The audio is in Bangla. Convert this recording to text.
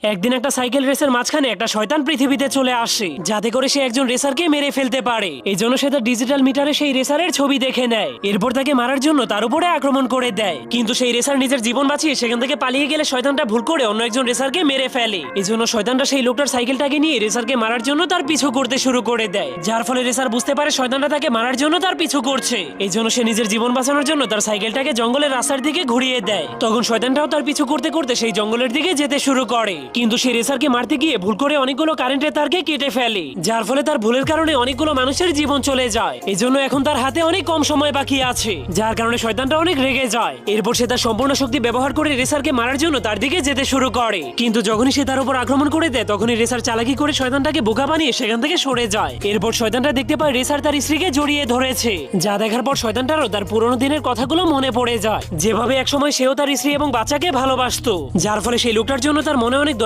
একদিন একটা সাইকেল রেসের মাঝখানে একটা শয়তান পৃথিবীতে চলে আসে, যাতে করে সে একজন রেসারকে মেরে ফেলতে পারে। এই জন্য সে তার ডিজিটাল মিটারে সেই রেসারের ছবি দেখে নেয়। এরপর তাকে মারার জন্য তার উপরে আক্রমণ করে দেয়, কিন্তু সেই রেসার নিজের জীবন বাঁচিয়ে সেখান থেকে পালিয়ে গেলে শয়তানটা ভুল করে অন্য একজন রেসারকে মেরে ফেলে। এই জন্য শয়তানটা সেই লোকটার সাইকেলটাকে নিয়ে রেসারকে মারার জন্য তার পিছু করতে শুরু করে দেয়, যার ফলে রেসার বুঝতে পারে শয়তানটা তাকে মারার জন্য তার পিছু করছে। এই জন্য সে নিজের জীবন বাঁচানোর জন্য তার সাইকেলটাকে জঙ্গলের রাস্তার দিকে ঘুরিয়ে দেয়। তখন শয়তানটাও তার পিছু করতে করতে সেই জঙ্গলের দিকে যেতে শুরু করে, কিন্তু সেই রেসারকে মারতে গিয়ে ভুল করে অনেকগুলো কারেন্টের তারকে কেটে ফেলে, যার ফলে তার ভুলের কারণে অনেকগুলো মানুষের জীবন চলে যায়। এই জন্য এখন তার হাতে অনেক কম সময় বাকি আছে, যার কারণে শয়তানটা অনেক রেগে যায়। এরপর সে তার সম্পূর্ণ শক্তি ব্যবহার করে রেসারকে মারার জন্য তার দিকে যেতে শুরু করে, কিন্তু যখনই সে তার উপর আক্রমণ করে দেয় তখনই রেসার চালাকি করে শয়তানটাকে বোকা বানিয়ে সেখান থেকে সরে যায়। এরপর শয়তানটা দেখতে পায় রেসার তার স্ত্রীকে জড়িয়ে ধরেছে, যা দেখার পর শয়তানটারও তার পুরোনো দিনের কথাগুলো মনে পড়ে যায়, যেভাবে একসময় সেও তার স্ত্রী এবং বাচ্চাকে ভালোবাসতো। যার ফলে সেই লোকটার জন্য তার মনে অনেক